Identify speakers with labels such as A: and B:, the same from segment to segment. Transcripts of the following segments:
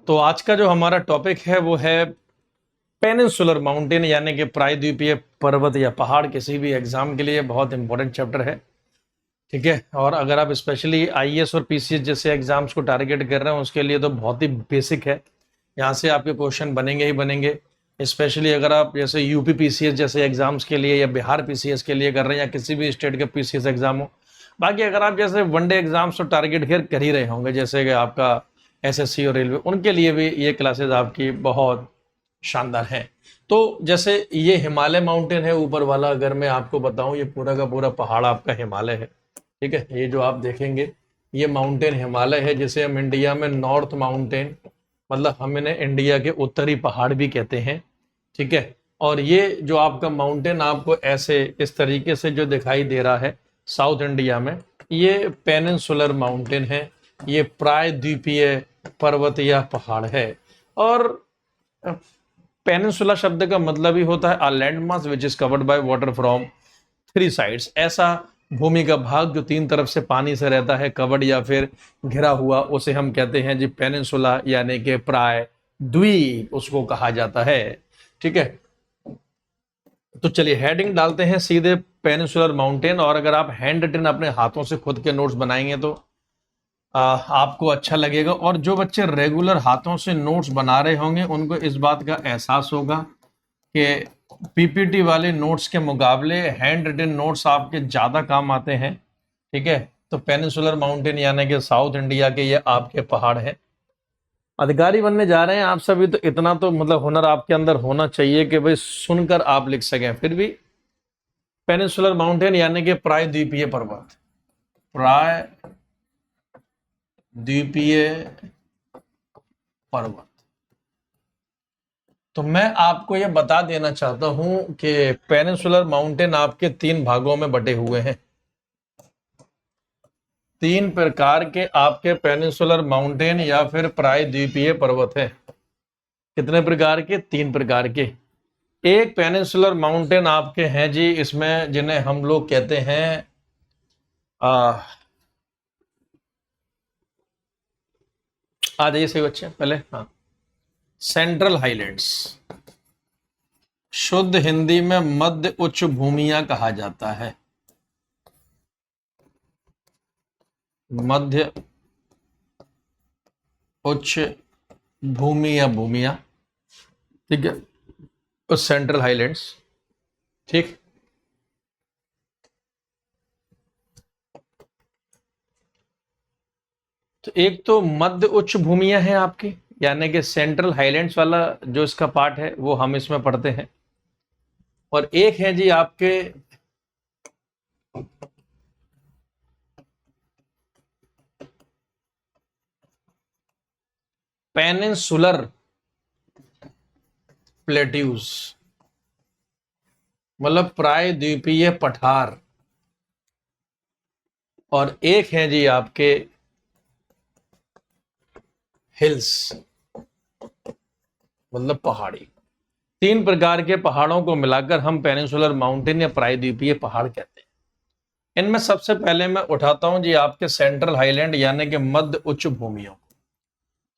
A: तो आज का जो हमारा टॉपिक है वो है पेनिनसुलर माउंटेन यानी कि प्रायद्वीपीय पर्वत या पहाड़। किसी भी एग्जाम के लिए बहुत इंपॉर्टेंट चैप्टर है, ठीक है। और अगर आप स्पेशली आईएएस और पीसीएस जैसे एग्जाम्स को टारगेट कर रहे हैं उसके लिए तो बहुत ही बेसिक है। यहाँ से आपके क्वेश्चन बनेंगे ही बनेंगे। स्पेशली अगर आप जैसे यूपी पीसीएस जैसे एग्जाम्स के लिए या बिहार पीसीएस के लिए कर रहे हैं या किसी भी स्टेट के पीसीएस एग्जाम हो। बाकी अगर आप जैसे वनडे एग्जाम्स तो टारगेट कर ही रहे होंगे, जैसे कि आपका एसएससी और रेलवे, उनके लिए भी ये क्लासेस आपकी बहुत शानदार है। तो जैसे ये हिमालय माउंटेन है ऊपर वाला, अगर मैं आपको बताऊं ये पूरा का पूरा पहाड़ आपका हिमालय है, ठीक है। ये जो आप देखेंगे ये माउंटेन हिमालय है, जिसे हम इंडिया में नॉर्थ माउंटेन मतलब हम इन्हें इंडिया के उत्तरी पहाड़ भी कहते हैं, ठीक है। और ये जो आपका माउंटेन आपको ऐसे इस तरीके से जो दिखाई दे रहा है साउथ इंडिया में, ये पेनिनसुलर माउंटेन है, ये प्रायद्वीपीय पर्वत या पहाड़ है। और पेनिनसुला शब्द का मतलब ही होता है a land mass which is covered by water from three sides. ऐसा भूमि का भाग जो तीन तरफ से पानी से रहता है, कवर्ड या फिर घिरा हुआ, उसे हम कहते हैं जी पेनिनसुला यानी कि प्राय द्वीप उसको कहा जाता है, ठीक है। तो चलिए हेडिंग डालते हैं सीधे पेनिनसुलर माउंटेन। और अगर आप हैंड रिटन अपने हाथों से खुद के नोट्स बनाएंगे तो आपको अच्छा लगेगा। और जो बच्चे रेगुलर हाथों से नोट्स बना रहे होंगे उनको इस बात का एहसास होगा कि पीपीटी वाले नोट्स के मुकाबले हैंड रिटन नोट्स आपके ज़्यादा काम आते हैं, ठीक है। तो पेनिनसुलर माउंटेन यानी कि साउथ इंडिया के ये आपके पहाड़ हैं। अधिकारी बनने जा रहे हैं आप सभी, तो इतना तो मतलब हुनर आपके अंदर होना चाहिए कि भाई सुनकर आप लिख सकें। फिर भी पेनिनसुलर माउंटेन यानी कि प्रायद्वीपीय पर्वत, प्रायद्वीपीय पर्वत। तो मैं आपको यह बता देना चाहता हूं कि पेनिनसुलर माउंटेन आपके तीन भागों में बटे हुए हैं। तीन प्रकार के आपके पेनिनसुलर माउंटेन या फिर प्रायद्वीपीय पर्वत हैं। कितने प्रकार के? तीन प्रकार के। एक पेनिनसुलर माउंटेन आपके हैं जी, इसमें जिन्हें हम लोग कहते हैं आ जाइए सही बच्चे पहले, हाँ, सेंट्रल हाईलैंड्स, शुद्ध हिंदी में मध्य उच्च भूमियां कहा जाता है। मध्य उच्च भूमि या भूमियां, ठीक है, और सेंट्रल हाईलैंड्स, ठीक। तो एक तो मध्य उच्च भूमियां हैं आपकी, यानी कि सेंट्रल हाईलैंड्स वाला जो इसका पार्ट है वो हम इसमें पढ़ते हैं। और एक है जी आपके पेनिनसुलर प्लेट्यूज, मतलब प्रायद्वीपीय पठार। और एक है जी आपके हिल्स, मतलब पहाड़ी। तीन प्रकार के पहाड़ों को मिलाकर हम पेनिनसुलर माउंटेन या प्रायद्वीपीय पहाड़ कहते हैं। इनमें सबसे पहले मैं उठाता हूं जी आपके सेंट्रल हाईलैंड यानी कि मध्य उच्च भूमियों।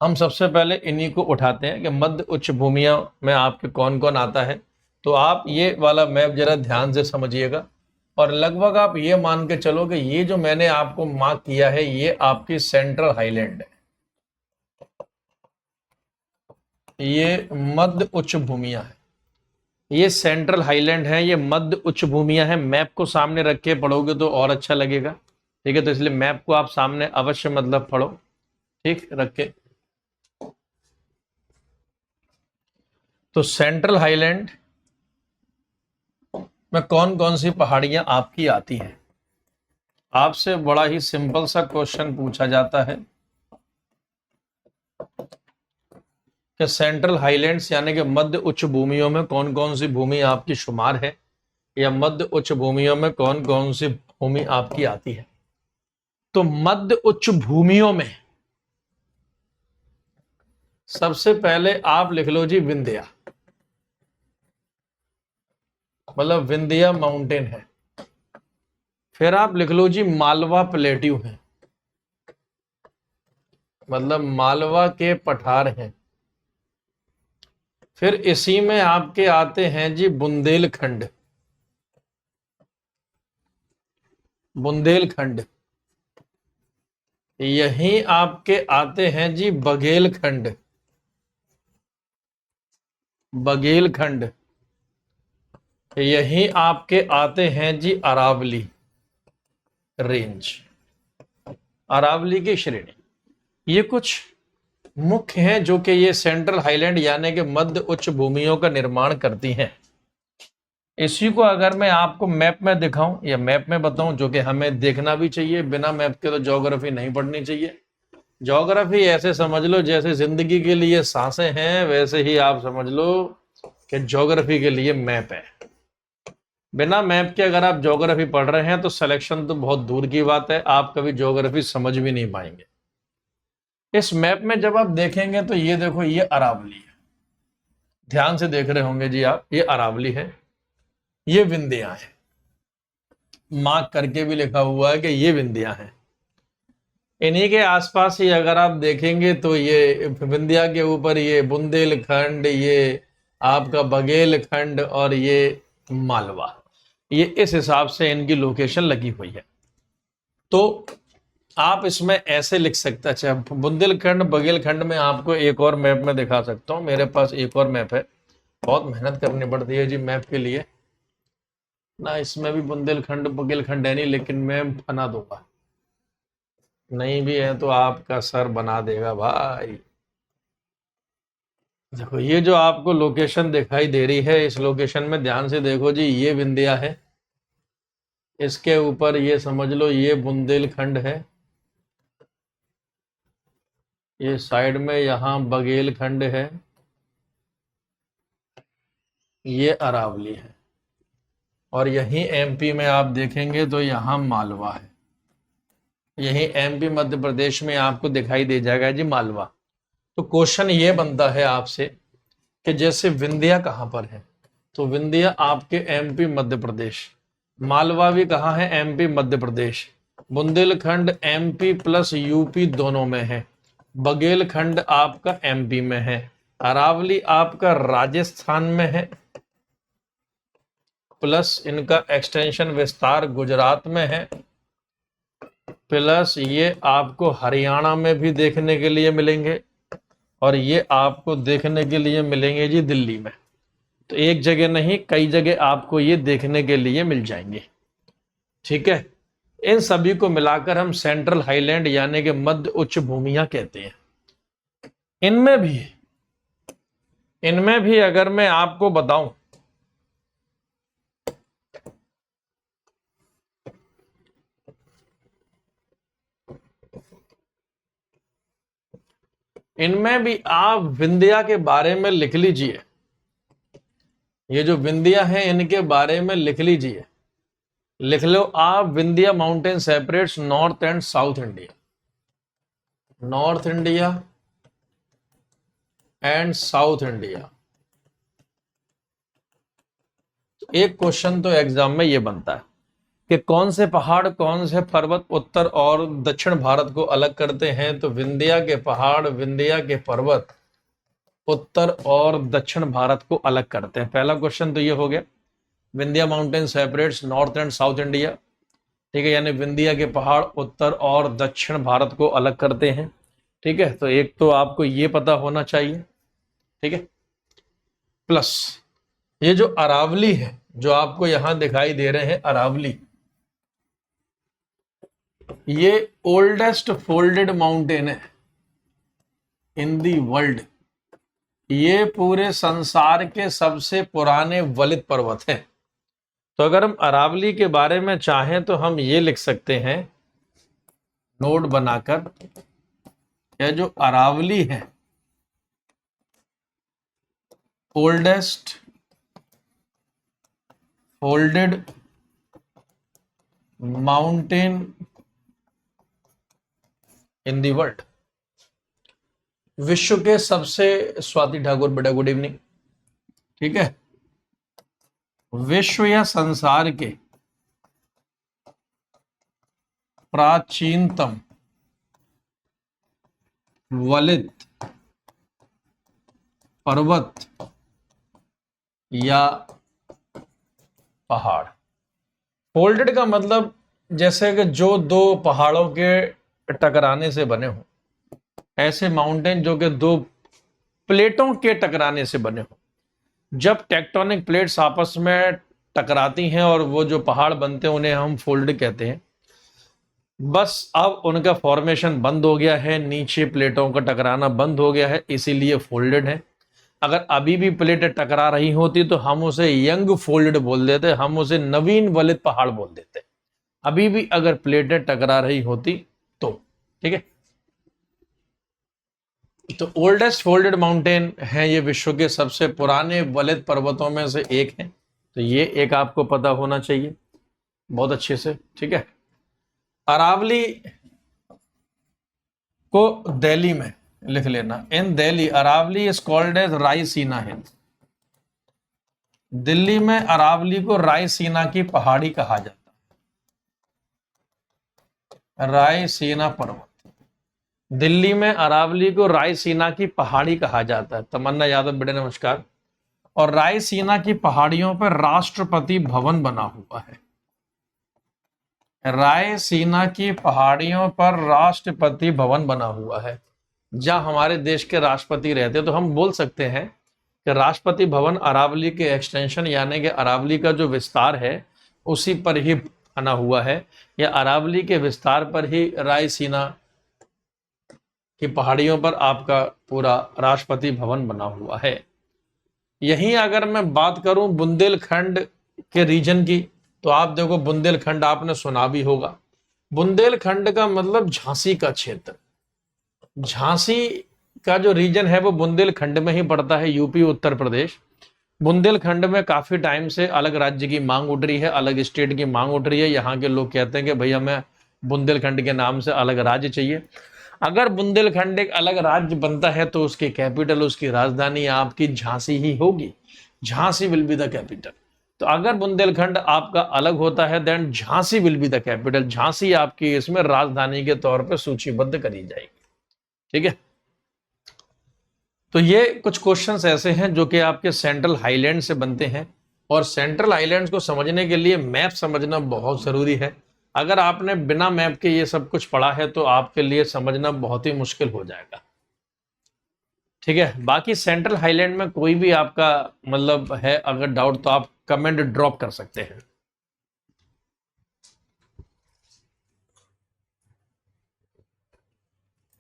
A: हम सबसे पहले इन्हीं को उठाते हैं कि मध्य उच्च भूमियों में आपके कौन कौन आता है। तो आप ये वाला मैप जरा ध्यान से समझिएगा और लगभग आप ये मान के चलो कि ये जो मैंने आपको मार्क किया है ये आपकी सेंट्रल हाईलैंड है, ये मध्य उच्च भूमियां है, ये सेंट्रल हाईलैंड है, ये मध्य उच्च भूमियां हैं। मैप को सामने रख के पढ़ोगे तो और अच्छा लगेगा, ठीक है। तो इसलिए मैप को आप सामने अवश्य मतलब पढ़ो, ठीक, रख के। तो सेंट्रल हाईलैंड में कौन कौन सी पहाड़ियां आपकी आती हैं? आपसे बड़ा ही सिंपल सा क्वेश्चन पूछा जाता है कि सेंट्रल हाईलैंड्स यानी कि मध्य उच्च भूमियों में कौन कौन सी भूमि आपकी शुमार है, या मध्य उच्च भूमियों में कौन कौन सी भूमि आपकी आती है। तो मध्य उच्च भूमियों में सबसे पहले आप लिख लो जी विंध्या, मतलब विंध्या माउंटेन है। फिर आप लिख लो जी मालवा प्लेट्यू है, मतलब मालवा के पठार हैं। फिर इसी में आपके आते हैं जी बुंदेलखंड, बुंदेलखंड। यहीं आपके आते हैं जी बघेलखंड, बघेलखंड। यहीं आपके आते हैं जी अरावली रेंज, अरावली की श्रेणी। ये कुछ मुख्य हैं जो कि ये सेंट्रल हाईलैंड यानी कि मध्य उच्च भूमियों का निर्माण करती हैं। इसी को अगर मैं आपको मैप में दिखाऊं या मैप में बताऊं, जो कि हमें देखना भी चाहिए, बिना मैप के तो ज्योग्राफी नहीं पढ़नी चाहिए। ज्योग्राफी ऐसे समझ लो जैसे जिंदगी के लिए सांसें हैं, वैसे ही आप समझ लो कि ज्योग्राफी के लिए मैप है। बिना मैप के अगर आप ज्योग्राफी पढ़ रहे हैं तो सिलेक्शन तो बहुत दूर की बात है, आप कभी ज्योग्राफी समझ भी नहीं पाएंगे। इस मैप में जब आप देखेंगे तो ये देखो, ये अरावली है, ध्यान से देख रहे होंगे जी आप, ये अरावली है, ये विंध्या है, मार्क करके भी लिखा हुआ है कि ये विंध्या है। इन्हीं के आसपास ही अगर आप देखेंगे तो ये विंध्या के ऊपर ये बुंदेलखंड, ये आपका बघेलखंड और ये मालवा, ये इस हिसाब से इनकी लोकेशन लगी हुई है। तो आप इसमें ऐसे लिख सकते हैं। अच्छा, बुंदेलखंड बघेलखंड में आपको एक और मैप में दिखा सकता हूँ, मेरे पास एक और मैप है। बहुत मेहनत करनी पड़ती है जी मैप के लिए ना, इसमें भी बुंदेलखंड बघेलखंड है नहीं, लेकिन मैं बना दूंगा, नहीं भी है तो आपका सर बना देगा भाई। देखो ये जो आपको लोकेशन दिखाई दे रही है, इस लोकेशन में ध्यान से देखो जी, ये विंध्या है, इसके ऊपर ये समझ लो ये बुंदेलखंड है, ये साइड में यहां बघेलखंड है, ये अरावली है, और यहीं एमपी में आप देखेंगे तो यहां मालवा है। यहीं एमपी मध्य प्रदेश में आपको दिखाई दे जाएगा जी मालवा। तो क्वेश्चन ये बनता है आपसे कि जैसे विंध्या कहां पर है, तो विंध्या आपके एमपी मध्य प्रदेश, मालवा भी कहां है, MP Madhya Pradesh, Bundelkhand MP plus UP दोनों में है, बघेलखंड आपका एमपी में है, अरावली आपका राजस्थान में है, प्लस इनका एक्सटेंशन विस्तार गुजरात में है, प्लस ये आपको हरियाणा में भी देखने के लिए मिलेंगे, और ये आपको देखने के लिए मिलेंगे जी दिल्ली में। तो एक जगह नहीं, कई जगह आपको ये देखने के लिए मिल जाएंगे। ठीक है, इन सभी को मिलाकर हम सेंट्रल हाईलैंड यानी कि मध्य उच्च भूमियां कहते हैं। इनमें भी अगर मैं आपको बताऊं, इनमें भी आप विंध्या के बारे में लिख लीजिए, ये जो विंध्या है इनके बारे में लिख लीजिए। लिख लो आप, Vindhya mountain separates north and south India, north India and south India. एक क्वेश्चन तो एग्जाम में ये बनता है कि कौन से पहाड़, कौन से पर्वत उत्तर और दक्षिण भारत को अलग करते हैं, तो विंध्या के पहाड़, विंध्या के पर्वत उत्तर और दक्षिण भारत को अलग करते हैं। पहला क्वेश्चन तो ये हो गया, Vindhya mountain separates north and south India. ठीक है, यानी विंध्या के पहाड़ उत्तर और दक्षिण भारत को अलग करते हैं। ठीक है, तो एक तो आपको ये पता होना चाहिए। ठीक है, प्लस ये जो अरावली है, जो आपको यहां दिखाई दे रहे हैं अरावली, ये ओल्डेस्ट फोल्डेड माउंटेन है इन दी वर्ल्ड। ये पूरे संसार के सबसे पुराने वलित पर्वत हैं। तो अगर हम अरावली के बारे में चाहें तो हम ये लिख सकते हैं नोट बनाकर, यह जो अरावली है oldest folded mountain in the world. विश्व के सबसे, स्वाति ठाकुर बेटा गुड इवनिंग। ठीक है, विश्व या संसार के प्राचीनतम वलित पर्वत या पहाड़। फोल्डेड का मतलब जैसे कि जो दो पहाड़ों के टकराने से बने हो, ऐसे माउंटेन जो कि दो प्लेटों के टकराने से बने हो। जब टेक्टोनिक प्लेट्स आपस में टकराती हैं और वो जो पहाड़ बनते हैं उन्हें हम फोल्ड कहते हैं। बस अब उनका फॉर्मेशन बंद हो गया है, नीचे प्लेटों का टकराना बंद हो गया है, इसीलिए फोल्डेड है। अगर अभी भी प्लेटें टकरा रही होती तो हम उसे यंग फोल्डेड बोल देते, हम उसे नवीन वलित पहाड़ बोल देते। अभी भी अगर प्लेटें टकरा रही होती तो। ठीक है, तो ओल्डेस्ट फोल्डेड माउंटेन है ये, विश्व के सबसे पुराने वलित पर्वतों में से एक है। तो ये एक आपको पता होना चाहिए बहुत अच्छे से। ठीक है, अरावली को दिल्ली में लिख लेना, in Delhi Aravalli is called as Raisina hill. Delhi में अरावली को रायसीना की पहाड़ी कहा जाता है, रायसीना पर्वत। दिल्ली में अरावली को रायसीना की पहाड़ी कहा जाता है। तमन्ना यादव बेटे नमस्कार। और रायसीना की पहाड़ियों पर राष्ट्रपति भवन बना हुआ है। रायसीना की पहाड़ियों पर राष्ट्रपति भवन बना हुआ है, जहां हमारे देश के राष्ट्रपति रहते हैं। तो हम बोल सकते हैं कि राष्ट्रपति भवन अरावली के एक्सटेंशन यानी कि अरावली का जो विस्तार है उसी पर ही बना हुआ है, या अरावली के विस्तार पर ही रायसीना की पहाड़ियों पर आपका पूरा राष्ट्रपति भवन बना हुआ है। यहीं अगर मैं बात करूं बुंदेलखंड के रीजन की, तो आप देखो बुंदेलखंड आपने सुना भी होगा। बुंदेलखंड का मतलब झांसी का क्षेत्र। झांसी का जो रीजन है वो बुंदेलखंड में ही पड़ता है, यूपी उत्तर प्रदेश। बुंदेलखंड में काफी टाइम से अलग राज्य की मांग उठ रही है, अलग स्टेट की मांग उठ रही है। यहाँ के लोग कहते हैं कि भैया हमें बुंदेलखंड के नाम से अलग राज्य चाहिए। अगर बुंदेलखंड एक अलग राज्य बनता है तो उसकी कैपिटल, उसकी राजधानी आपकी झांसी ही होगी। Jhansi will be the capital. तो अगर बुंदेलखंड आपका अलग होता है then Jhansi will be the capital. Jhansi आपकी इसमें राजधानी के तौर पर सूचीबद्ध करी जाएगी। ठीक है, तो ये कुछ क्वेश्चंस ऐसे हैं जो कि आपके सेंट्रल हाईलैंड से बनते हैं, और सेंट्रल हाईलैंड्स को समझने के लिए मैप समझना बहुत जरूरी है। अगर आपने बिना मैप के ये सब कुछ पढ़ा है तो आपके लिए समझना बहुत ही मुश्किल हो जाएगा। ठीक है, बाकी सेंट्रल हाईलैंड में कोई भी आपका मतलब है अगर डाउट तो आप कमेंट ड्रॉप कर सकते हैं।